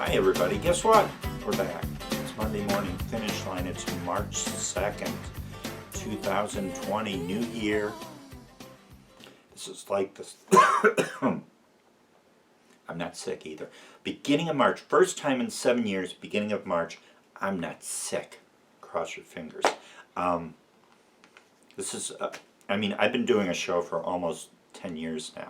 Hi everybody, guess what? We're back. It's Monday morning finish line. It's March 2nd, 2020, new year. This is like this. I'm not sick either. Beginning of March, first time in 7 years, beginning of March, I'm not sick. Cross your fingers. This is, I've been doing a show for almost 10 years now.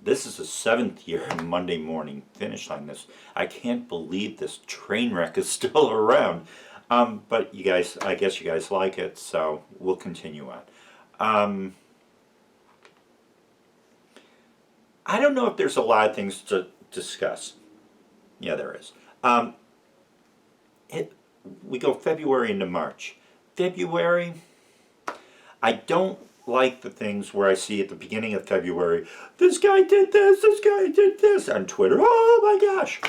This is the 7th year Monday morning finish line. I can't believe this train wreck is still around. But you guys, I guess you guys like it, so we'll continue on. I don't know if there's a lot of things to discuss. Yeah, there is. We go February into March. February, I don't like the things where I see at the beginning of February, this guy did this on Twitter, oh my gosh,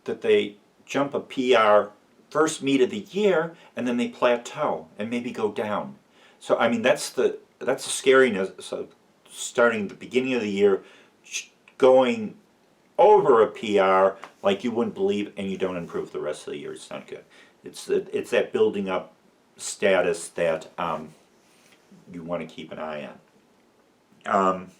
that they jump a PR first meet of the year and then they plateau and maybe go down. So I mean that's the scariness of starting the beginning of the year, going over a PR like you wouldn't believe, and you don't improve the rest of the year. It's not good. It's that building up status that you want to keep an eye on.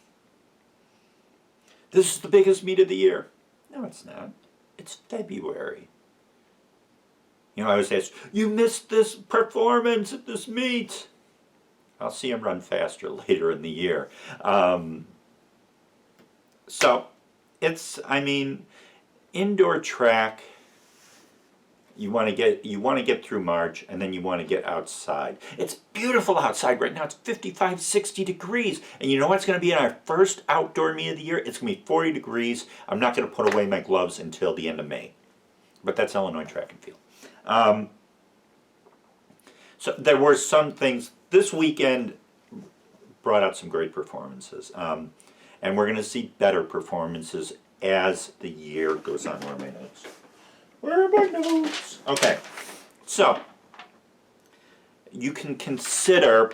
This is the biggest meet of the year. No, it's not. It's February. You know, I was asked, you missed this performance at this meet. I'll see him run faster later in the year. So, it's, indoor track, you want to get through March, and then you want to get outside. It's beautiful outside right now. It's 55, 60 degrees. And you know what's going to be in our first outdoor meet of the year? It's going to be 40 degrees. I'm not going to put away my gloves until the end of May. But that's Illinois track and field. So there were some things. This weekend brought out some great performances. And we're going to see better performances as the year goes on. Where are my notes? Where are my notes? Okay, so you can consider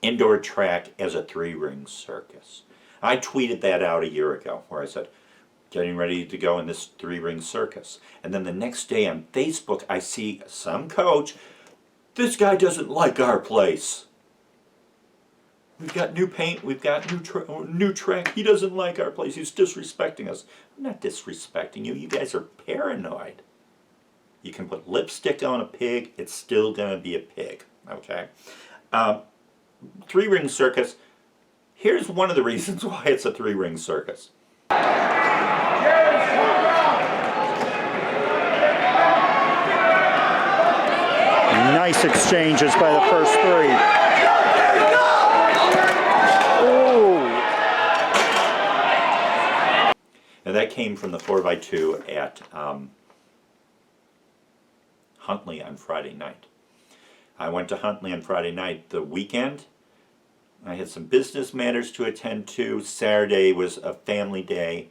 indoor track as a three-ring circus. I tweeted that out a year ago where I said, getting ready to go in this three-ring circus. And then the next day on Facebook, I see some coach, this guy doesn't like our place. We've got new paint, we've got new track, he doesn't like our place, he's disrespecting us. I'm not disrespecting you, you guys are paranoid. You can put lipstick on a pig, it's still gonna be a pig, okay? Three-ring circus, here's one of the reasons why it's a three-ring circus. Nice exchanges by the first three. Now that came from the 4x2 at Huntley on Friday night. I went to Huntley on Friday night. The weekend, I had some business matters to attend to. Saturday was a family day,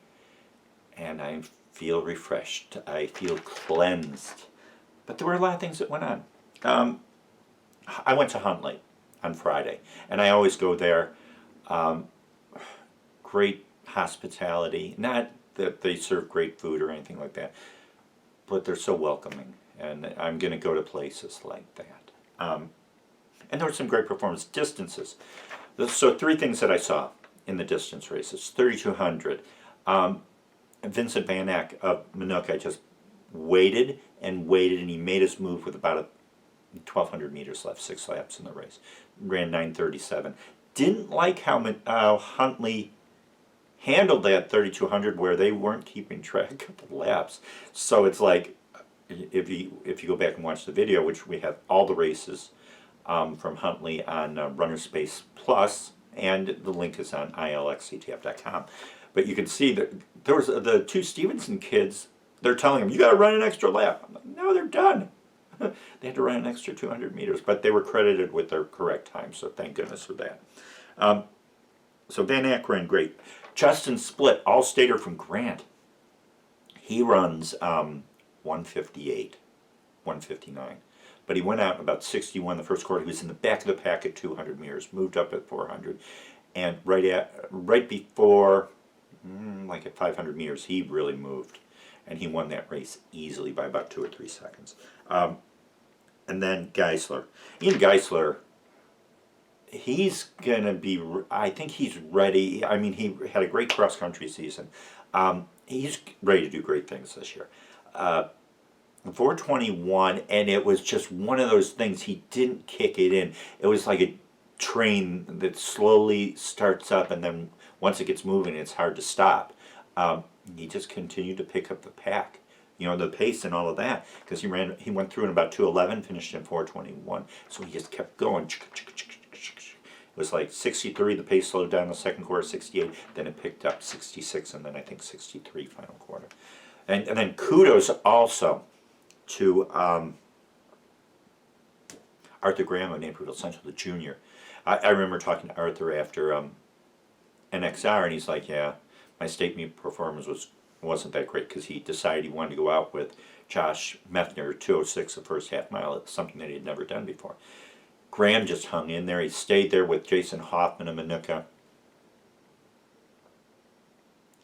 and I feel refreshed. I feel cleansed. But there were a lot of things that went on. I went to Huntley on Friday, and I always go there. Great hospitality. Not that they serve great food or anything like that, but they're so welcoming, and I'm going to go to places like that. And there were some great performance distances. So three things that I saw in the distance races. 3,200. Vincent Van Eck of Minooka just waited, and he made his move with about 1,200 meters left, 6 laps in the race. Ran 9:37. Didn't like how Huntley handled that 3,200 where they weren't keeping track of the laps. So it's like, if you go back and watch the video, which we have all the races from Huntley on Runner Space Plus, and the link is on ilxctf.com. But you can see that there was the two Stevenson kids, they're telling them, you got to run an extra lap. I'm like, no, they're done. They had to run an extra 200 meters, but they were credited with their correct time, so thank goodness for that. So Van Eck ran great. Justin Split, all-stater from Grant. He runs 158, 159. But he went out about 61 the first quarter. He was in the back of the pack at 200 meters, moved up at 400. And right before like at 500 meters, he really moved. And he won that race easily by about 2 or 3 seconds. And then Geisler. Ian Geisler, he's going to be, I think he's ready. I mean, he had a great cross-country season. He's ready to do great things this year. 421, and it was just one of those things, he didn't kick it in. It was like a train that slowly starts up, and then once it gets moving, it's hard to stop. He just continued to pick up the pack, the pace and all of that, because he went through in about 2:11, finished in 4:21. So he just kept going. It was like 63, the pace slowed down the second quarter, 68, then it picked up 66, and then I think 63 final quarter. And then kudos also to Arthur Graham of Naperville Central, the junior. I remember talking to Arthur after NXR, and he's like, yeah, my state meet performance wasn't that great, because he decided he wanted to go out with Josh Methner, 2:06 the first half mile. It's something that he had never done before. Graham just hung in there. He stayed there with Jason Hoffman of Manuka.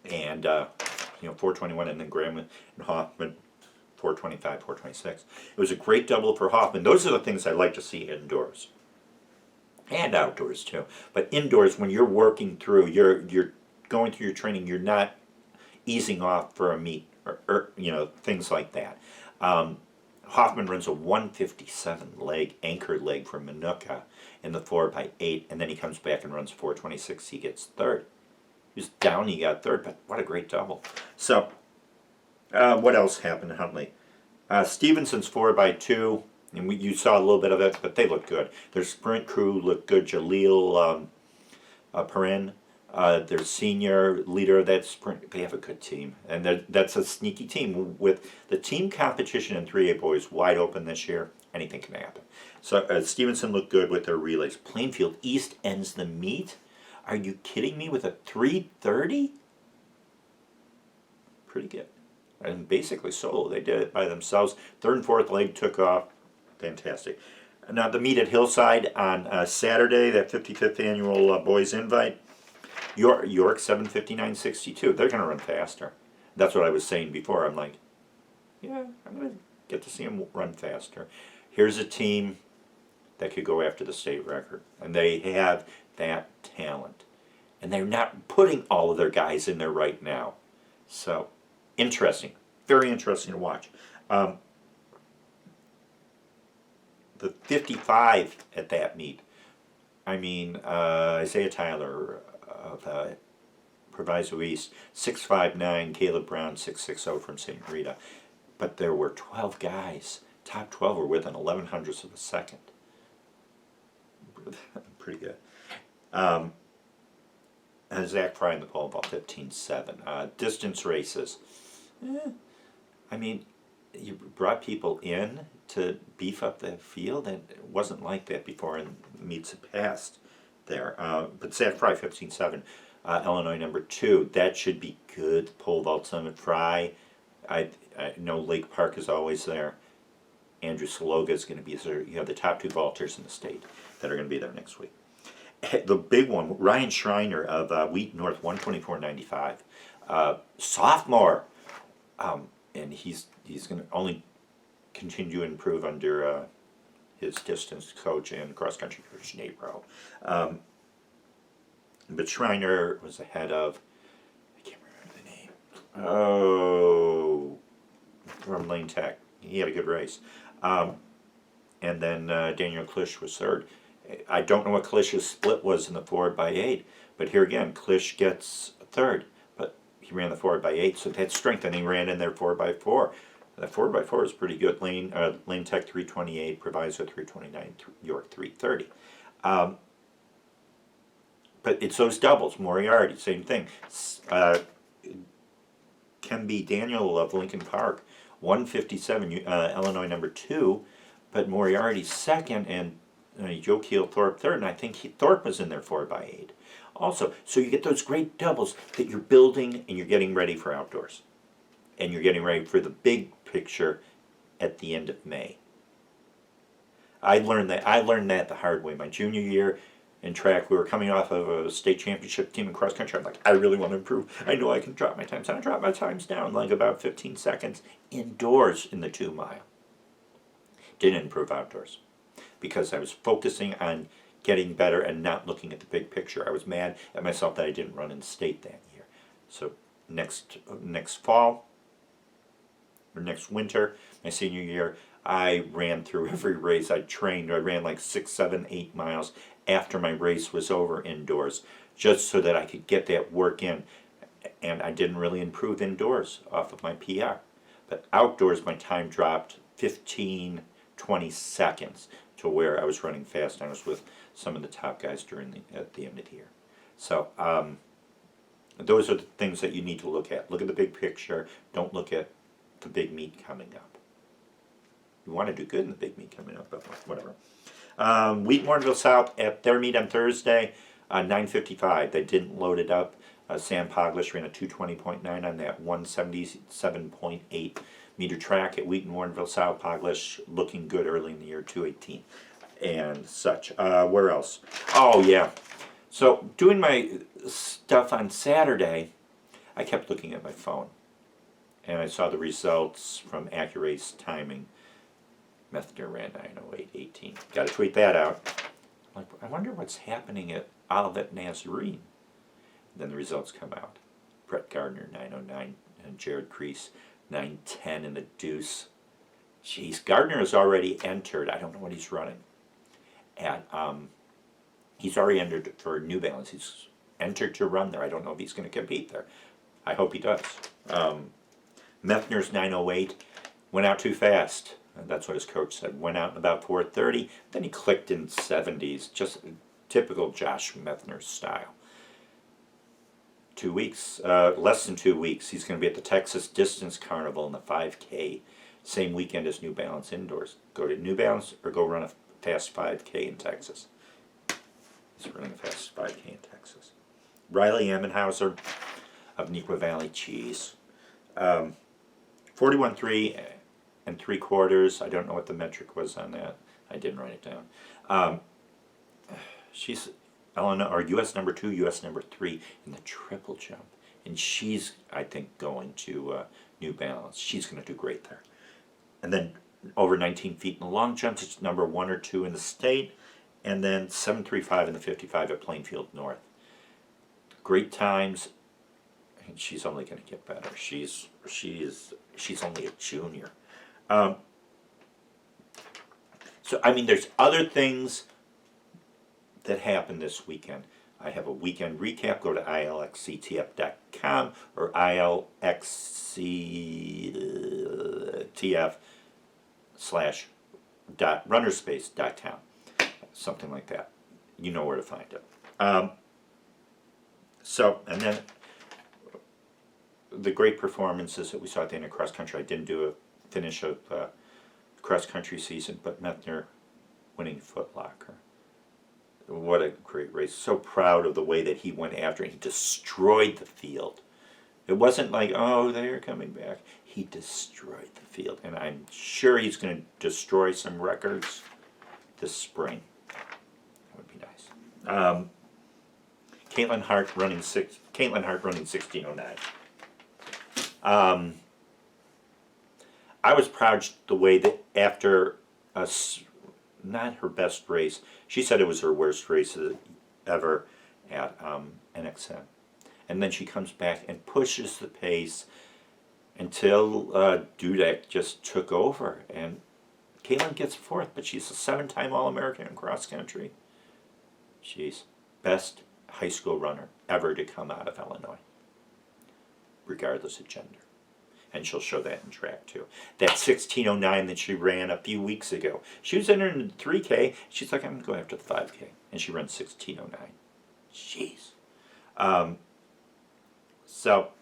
And, 421, and then Graham and Hoffman, 425, 426. It was a great double for Hoffman. Those are the things I like to see indoors. And outdoors, too. But indoors, when you're working through, you're going through your training, you're not easing off for a meet, or things like that. Hoffman runs a 157 anchor leg from Manuka in the 4x8, and then he comes back and runs 426. He gets third. He was down, he got third, but what a great double. So, what else happened in Huntley? Stevenson's 4x2, and you saw a little bit of it, but they look good. Their sprint crew looked good. Jaleel Perrin, their senior leader of that sprint, they have a good team. And that's a sneaky team. With the team competition in 3A boys wide open this year, anything can happen. So Stevenson looked good with their relays. Plainfield East ends the meet. Are you kidding me, with a 3:30? Pretty good. And basically solo. They did it by themselves. Third and fourth leg took off. Fantastic. Now the meet at Hillside on Saturday, that 55th annual Boys Invite. York 7:59.62. They're going to run faster. That's what I was saying before. I'm like, yeah, I'm going to get to see them run faster. Here's a team that could go after the state record. And they have that talent. And they're not putting all of their guys in there right now. So, interesting. Very interesting to watch. The 55 at that meet, Isaiah Tyler of Proviso East, 6'5'9", Caleb Brown, 6'60" from St. Rita. But there were 12 guys. Top 12 were within 1100ths of a second. Pretty good. Zach Fry in the pole vault, 15.7. Distance races. You brought people in to beef up the field, and it wasn't like that before in meets past there. But Zach Fry, 15.7. Illinois number 2. That should be good. Pole vault summit Fry. I know Lake Park is always there. Andrew Saloga is going to be there. You have the top 2 vaulters in the state that are going to be there next week. The big one, Ryan Schreiner of Wheaton North, 124.95. Sophomore. And he's going to only continue to improve under his distance coach and cross-country coach, Nate Rowe. But Schreiner was ahead of, I can't remember the name. From Lane Tech. He had a good race. And then Daniel Klisch was third. I don't know what Klisch's split was in the 4x8, but here again, Klisch gets third. But he ran the 4x8, so that's strength, and he ran in their 4x4. The 4x4 is pretty good. Lane Tech 328, Proviso 329, York 330. But it's those doubles. Moriarty, same thing. Kemby Daniel of Lincoln Park, 157, Illinois number 2, but Moriarty second, and Jokiel Thorpe third, and I think Thorpe was in there 4x8 also. So you get those great doubles that you're building, and you're getting ready for outdoors. And you're getting ready for the big picture at the end of May. I learned that the hard way. My junior year in track. We were coming off of a state championship team in cross country. I'm like, I really want to improve. I know I can drop my times. I dropped my times down like about 15 seconds indoors in the 2 mile. Didn't improve outdoors because I was focusing on getting better and not looking at the big picture. I was mad at myself that I didn't run in state that year. So next fall or next winter, my senior year, I ran through every race I trained. I ran like 6, 7, 8 miles after my race was over indoors, just so that I could get that work in. And I didn't really improve indoors off of my PR. But outdoors, my time dropped 15, 20 seconds to where I was running fast. I was with some of the top guys at the end of the year. So those are the things that you need to look at. Look at the big picture. Don't look at the big meet coming up. You want to do good in the big meet coming up, but whatever. Wheaton Warrenville South at their meet on Thursday, 9:55. They didn't load it up. Sam Poglish ran a 220.9 on that 177.8 meter track at Wheaton Warrenville South. Poglish looking good early in the year, 218 and such. Where else? Oh yeah. So doing my stuff on Saturday, I kept looking at my phone, and I saw the results from Accurace timing. Methner ran 9:08.18. Got to tweet that out. I'm like, I wonder what's happening at Olivet Nazarene. Then the results come out. Brett Gardner 9:09 and Jared Crease 9:10 in the deuce. Jeez, Gardner has already entered. I don't know what he's running. At he's already entered for New Balance. He's entered to run there. I don't know if he's going to compete there. I hope he does. Methner's 9:08 went out too fast. That's what his coach said. Went out in about 4:30. Then he clicked in 70s. Just typical Josh Methner style. 2 weeks, less than 2 weeks. He's going to be at the Texas Distance Carnival in the 5K. Same weekend as New Balance indoors. Go to New Balance or go run a fast 5K in Texas. He's running a fast 5K in Texas. Riley Ammenhauser of Neuqua Valley Cheese. 41.3 and 3/4. I don't know what the metric was on that. I didn't write it down. She's Illinois or U.S. number 2, U.S. number 3 in the triple jump, and she's, I think, going to New Balance. She's going to do great there. And then over 19 feet in the long jumps, it's number 1 or 2 in the state, and then 7.35 in the 55 at Plainfield North. Great times, and she's only going to get better. She's only a junior. So I mean, there's other things that happened this weekend. I have a weekend recap. Go to ilxctf.com or ilxctf/runnerspace.com, something like that. You know where to find it. So, and then the great performances that we saw at the end of cross country. I didn't do a finish of cross country season, but Methner winning Foot Locker. What a great race. So proud of the way that he went after it. He destroyed the field. It wasn't like, oh, they're coming back. He destroyed the field. And I'm sure he's going to destroy some records this spring. That would be nice. Caitlin Hart running 16:09. I was proud the way that after not her best race, she said it was her worst race ever at NXN. And then she comes back and pushes the pace until Dudek just took over. And Caitlin gets 4th, but she's a 7-time All-American in cross country. She's best high school runner ever to come out of Illinois, regardless of gender. And she'll show that in track too. That 16:09 that she ran a few weeks ago. She was entering the 3K. She's like, I'm going to go after the 5K. And she runs 16:09. Jeez. So,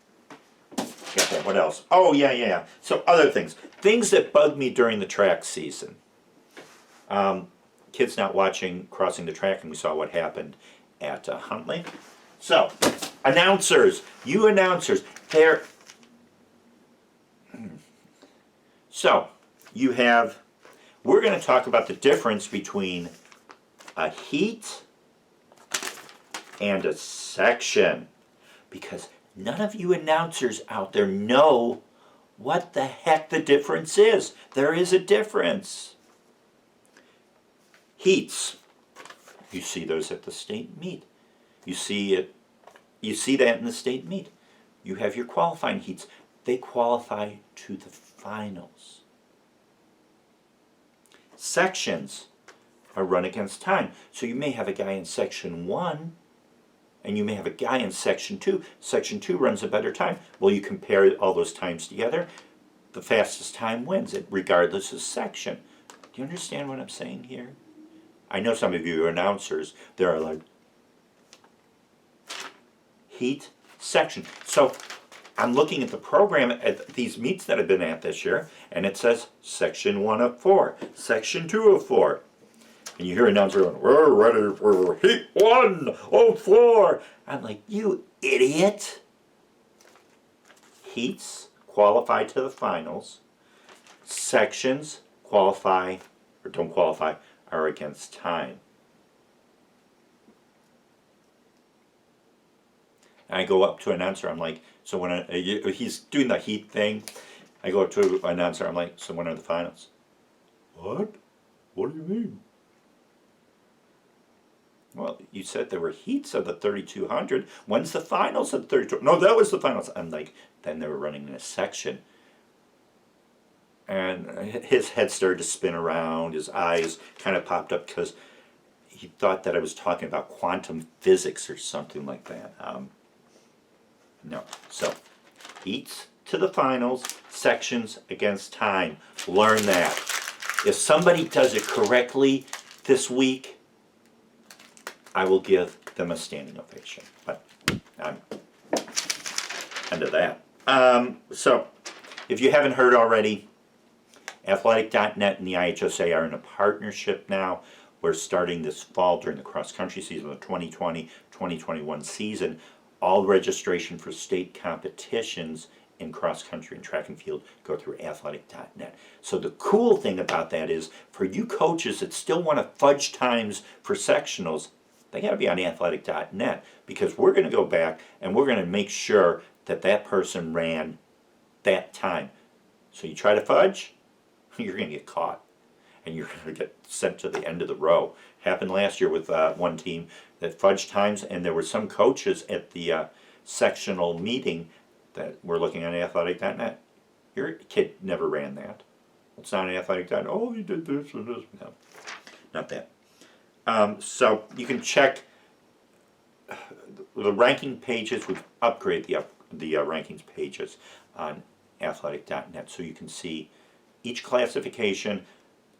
got that. What else? Oh, yeah. So, other things. Things that bug me during the track season. Kids not watching Crossing the Track, and we saw what happened at Huntley. So, announcers. You announcers. So, we're going to talk about the difference between a heat and a section. Because none of you announcers out there know what the heck the difference is. There is a difference. Heats. You see those at the state meet. You see that in the state meet. You have your qualifying heats. They qualify to the finals. Sections are run against time. So you may have a guy in section 1 and you may have a guy in section 2. Section 2 runs a better time. Well, you compare all those times together. The fastest time wins, regardless of section. Do you understand what I'm saying here? I know some of you are announcers. They're like, heat, section. So I'm looking at the program at these meets that I've been at this year, and it says section 1 of 4, section 2 of 4. And you hear an announcer going, we're ready for heat 1 of 4. I'm like, you idiot. Heats qualify to the finals. Sections qualify or don't qualify are against time. And I go up to an announcer, I'm like, so when he's doing the heat thing, I go up to an announcer, I'm like, so when are the finals? What? What do you mean? Well, you said there were heats of the 3200. When's the finals of the 3200? No, that was the finals. I'm like, then they were running in a section. And his head started to spin around. His eyes kind of popped up because he thought that I was talking about quantum physics or something like that. No. So, heats to the finals, sections against time. Learn that. If somebody does it correctly this week, I will give them a standing ovation. But I'm end of that. So, if you haven't heard already, Athletic.net and the IHSA are in a partnership now. We're starting this fall during the cross-country season, the 2020-2021 season. All registration for state competitions in cross-country and track and field go through Athletic.net. So the cool thing about that is, for you coaches that still want to fudge times for sectionals, they got to be on Athletic.net, because we're going to go back and we're going to make sure that that person ran that time. So you try to fudge, you're going to get caught, and you're going to get sent to the end of the row. Happened last year with one team that fudged times, and there were some coaches at the sectional meeting that were looking on Athletic.net. Your kid never ran that. It's not an Athletic.net. Oh, he did this and this. No, not that. So you can check the ranking pages. We've upgraded the rankings pages on Athletic.net, so you can see each classification.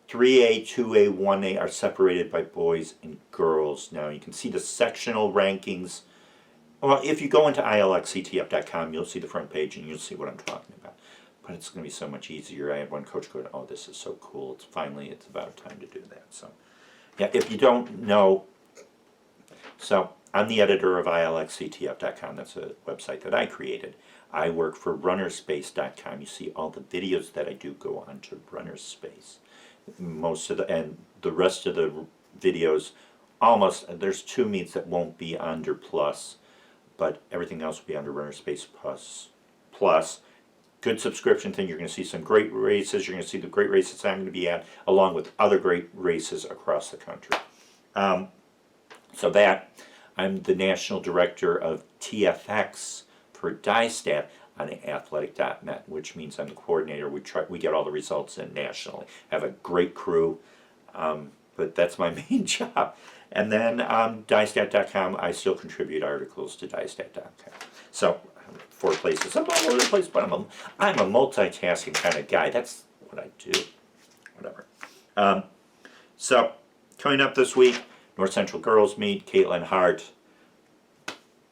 3A, 2A, 1A are separated by boys and girls. Now you can see the sectional rankings. Well, if you go into ilxctf.com, you'll see the front page and you'll see what I'm talking about. But it's going to be so much easier. I had one coach go, oh, this is so cool. It's about time to do that. So, yeah, if you don't know, so I'm the editor of ilxctf.com. That's a website that I created. I work for runnerspace.com. You see all the videos that I do go onto Runnerspace. Most of and the rest of the videos, almost, there's 2 meets that won't be under Plus, but everything else will be under Runnerspace Plus. Good subscription thing. You're going to see some great races. You're going to see the great races I'm going to be at, along with other great races across the country. So that, I'm the national director of TFX for DISTAT on athletic.net, which means I'm the coordinator. We get all the results in nationally. I have a great crew, but that's my main job. And then DISTAT.com, I still contribute articles to DISTAT.com. So 4 places. I'm all over the place, but I'm a multitasking kind of guy. That's what I do. Whatever. So coming up this week, North Central Girls Meet, Caitlin Hart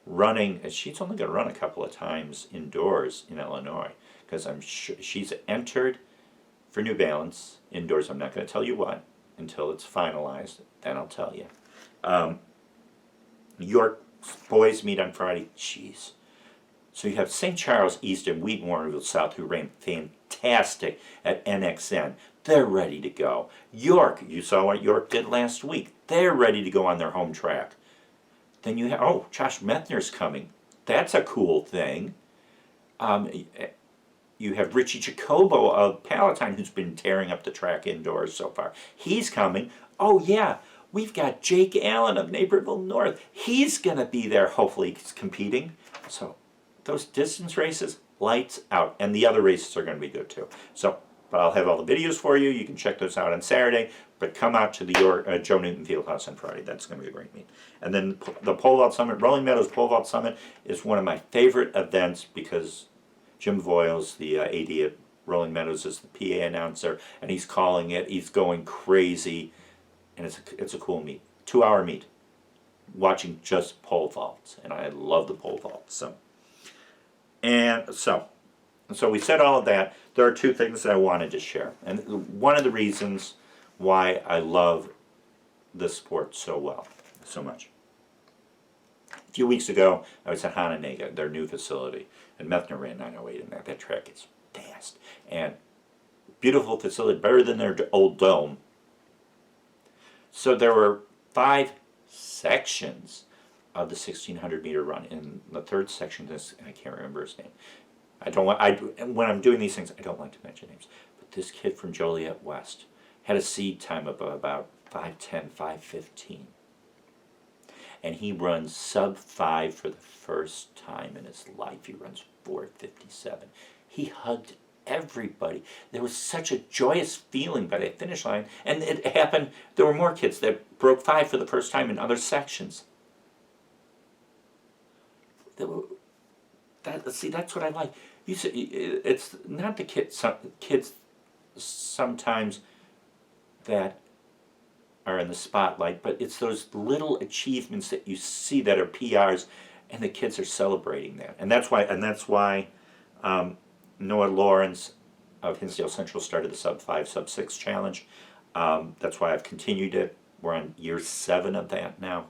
running. She's only going to run a couple of times indoors in Illinois, because I'm sure she's entered for New Balance indoors. I'm not going to tell you what until it's finalized. Then I'll tell you. York boys meet on Friday. Jeez. So you have St. Charles East and Wheaton Warrenville South, who ran fantastic at NXN. They're ready to go. York, you saw what York did last week. They're ready to go on their home track. Then you have, oh, Josh Methner's coming. That's a cool thing. You have Richie Jacobo of Palatine, who's been tearing up the track indoors so far. He's coming. Oh, yeah, we've got Jake Allen of Naperville North. He's going to be there. Hopefully he's competing. So those distance races, lights out. And the other races are going to be good too. So, but I'll have all the videos for you. You can check those out on Saturday. But come out to the Joe Newton Fieldhouse on Friday. That's going to be a great meet. And then the Pole Vault Summit, Rolling Meadows Pole Vault Summit, is one of my favorite events because Jim Voiles, the AD at Rolling Meadows, is the PA announcer, and he's calling it. He's going crazy, and it's a cool meet. 2-hour meet, watching just pole vaults, and I love the pole vaults. So we said all of that. There are two things that I wanted to share, and one of the reasons why I love this sport so much. A few weeks ago, I was at Hononegah, their new facility, and Methner ran 908 in that. That track is fast. And beautiful facility, better than their old dome. So there were 5 sections of the 1,600 meter run. In the third section, I can't remember his name. When I'm doing these things, I don't like to mention names. But this kid from Joliet West had a seed time of about 5:10, 5:15. And he runs sub 5 for the first time in his life. He runs 4:57. He hugged everybody. There was such a joyous feeling by the finish line. And it happened, there were more kids that broke 5 for the first time in other sections. That's what I like. It's not the kids sometimes that are in the spotlight, but it's those little achievements that you see that are PRs, and the kids are celebrating that. And that's why Noah Lawrence of Hinsdale Central started the sub 5, sub 6 challenge. That's why I've continued it. We're on year 7 of that now.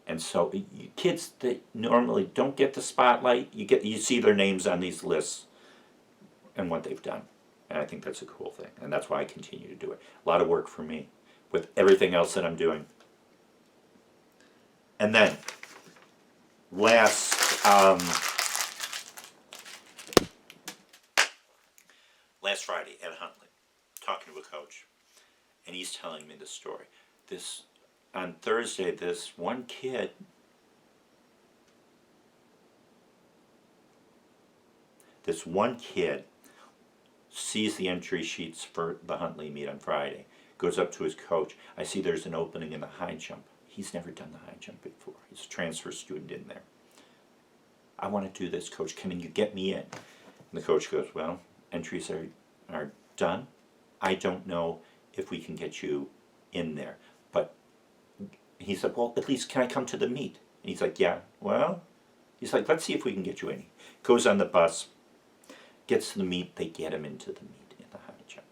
And so kids that normally don't get the spotlight, you see their names on these lists and what they've done. And I think that's a cool thing. And that's why I continue to do it. A lot of work for me with everything else that I'm doing. And then last Friday at Huntley, talking to a coach, and he's telling me the story. On Thursday, this one kid sees the entry sheets for the Huntley meet on Friday, goes up to his coach. I see there's an opening in the high jump. He's never done the high jump before. He's a transfer student in there. I want to do this, coach. Can you get me in? And the coach goes, well, entries are done. I don't know if we can get you in there. But he said, well, at least can I come to the meet? And he's like, yeah, well, he's like, let's see if we can get you in. Goes on the bus, gets to the meet, they get him into the meet in the high jump.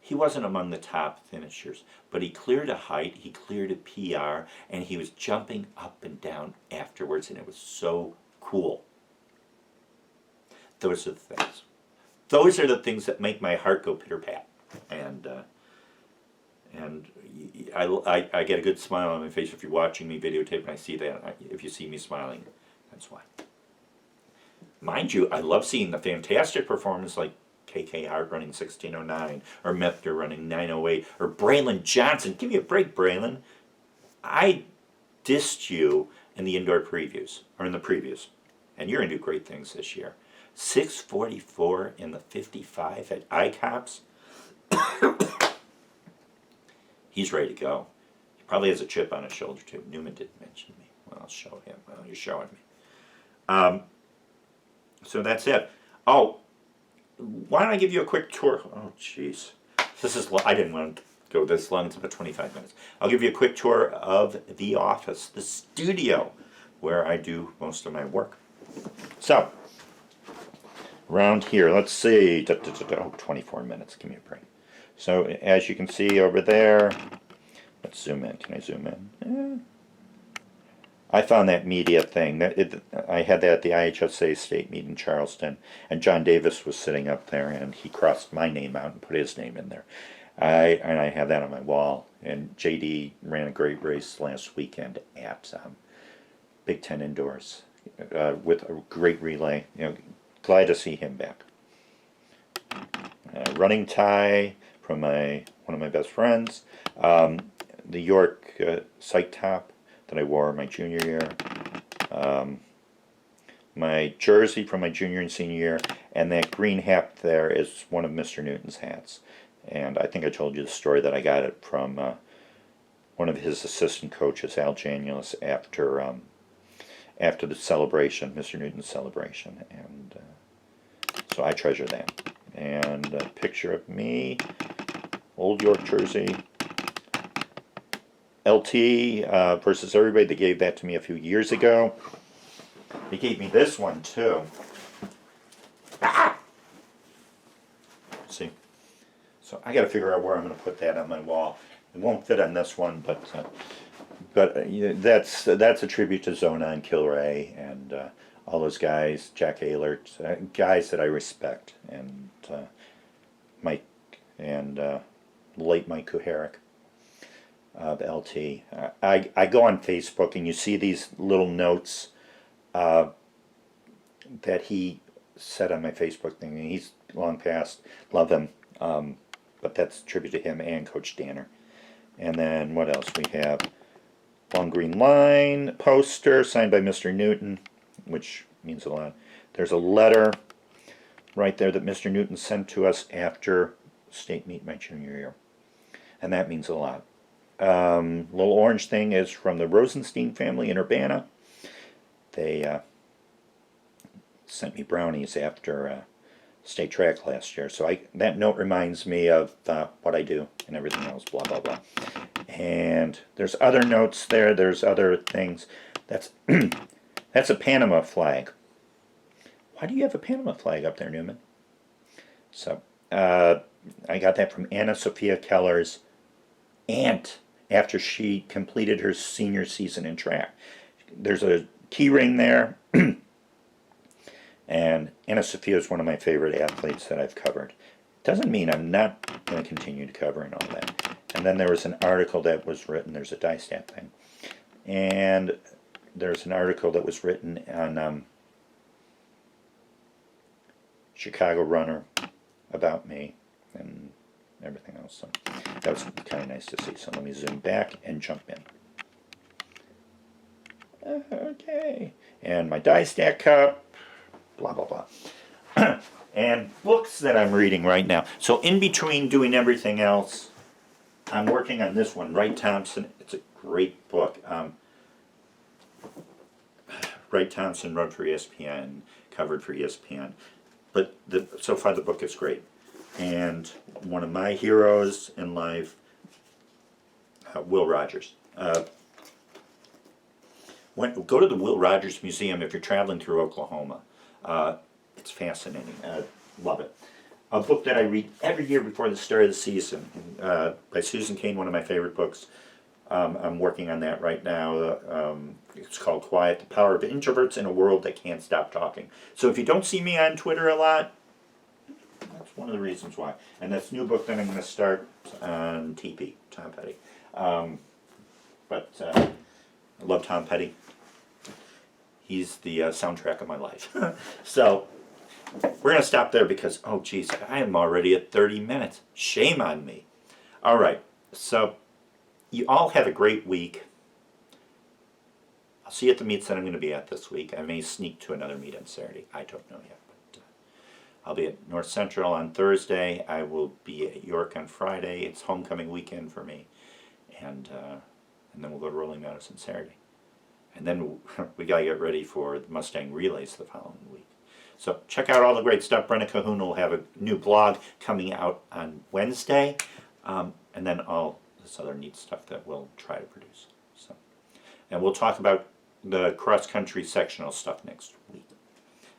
He wasn't among the top finishers, but he cleared a height, he cleared a PR, and he was jumping up and down afterwards, and it was so cool. Those are the things. Those are the things that make my heart go pitter-pat. And I get a good smile on my face if you're watching me videotape and I see that. If you see me smiling, that's why. Mind you, I love seeing the fantastic performance like KK Hart running 1609, or Methner running 908, or Braylon Johnson. Give me a break, Braylon. I dissed you in the indoor previews, or in the previews, and you're going to do great things this year. 6:44 in the 55 at ICOPS. He's ready to go. He probably has a chip on his shoulder too. Newman didn't mention me. Well, I'll show him. Well, you're showing me. So that's it. Oh, why don't I give you a quick tour? Oh, jeez. I didn't want to go this long. It's about 25 minutes. I'll give you a quick tour of the office, the studio, where I do most of my work. So, around here, let's see. 24 minutes. Give me a break. So, as you can see over there, let's zoom in. Can I zoom in? Yeah. I found that media thing. I had that at the IHSA state meet in Charleston, and John Davis was sitting up there, and he crossed my name out and put his name in there. I have that on my wall. And JD ran a great race last weekend at Big Ten indoors with a great relay. Glad to see him back. Running tie from one of my best friends. The York sight top that I wore my junior year. My jersey from my junior and senior year, and that green hat there is one of Mr. Newton's hats. And I think I told you the story that I got it from one of his assistant coaches, Al Janulus, after the celebration, Mr. Newton's celebration. And so I treasure that. And a picture of me, old York jersey. LT versus everybody, they gave that to me a few years ago. They gave me this one too. See? So I got to figure out where I'm going to put that on my wall. It won't fit on this one, but that's a tribute to Zona and Kilray and all those guys, Jack Ehlert, guys that I respect, and Mike and late Mike Kuharek of LT. I go on Facebook and you see these little notes that he said on my Facebook thing. He's long past. Love him. But that's a tribute to him and Coach Danner. And then what else we have? Long Green Line poster signed by Mr. Newton, which means a lot. There's a letter right there that Mr. Newton sent to us after state meet my junior year. And that means a lot. Little orange thing is from the Rosenstein family in Urbana. They sent me brownies after state track last year. So that note reminds me of what I do and everything else, blah, blah, blah. And there's other notes there. There's other things. That's a Panama flag. Why do you have a Panama flag up there, Newman? So I got that from Anna Sophia Keller's aunt after she completed her senior season in track. There's a key ring there. And Anna Sophia is one of my favorite athletes that I've covered. Doesn't mean I'm not going to continue to cover and all that. And then there was an article that was written, there's a die stat thing. And there's an article that was written on Chicago Runner about me and everything else. So that was kind of nice to see. So let me zoom back and jump in. Okay. And my die stat cup. Blah, blah, blah. And books that I'm reading right now. So in between doing everything else, I'm working on this one, Wright Thompson. It's a great book. Wright Thompson wrote for ESPN, covered for ESPN. But so far the book is great. And one of my heroes in life, Will Rogers. Go to the Will Rogers Museum if you're traveling through Oklahoma. It's fascinating. Love it. A book that I read every year before the start of the season by Susan Cain, one of my favorite books. I'm working on that right now. It's called Quiet, The Power of Introverts in a World That Can't Stop Talking. So if you don't see me on Twitter a lot, that's one of the reasons why. And this new book that I'm going to start on TP, Tom Petty. But I love Tom Petty. He's the soundtrack of my life. So we're going to stop there because, oh geez, I am already at 30 minutes. Shame on me. All right, so you all have a great week. I'll see you at the meets that I'm going to be at this week. I may sneak to another meet on Saturday. I don't know yet. But I'll be at North Central on Thursday. I will be at York on Friday. It's homecoming weekend for me. And then we'll go to Rolling Meadows on Saturday. And then we got to get ready for the Mustang Relays the following week. So check out all the great stuff. Brenna Cahoon will have a new blog coming out on Wednesday. And then all this other neat stuff that we'll try to produce. So, and we'll talk about the cross-country sectional stuff next week.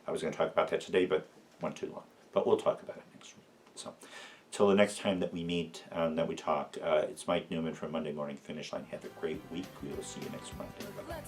I was going to talk about that today, but went too long. But we'll talk about it next week. So till the next time that we meet, that we talk, it's Mike Newman from Monday Morning Finish Line. Have a great week. We will see you next Monday. Bye-bye.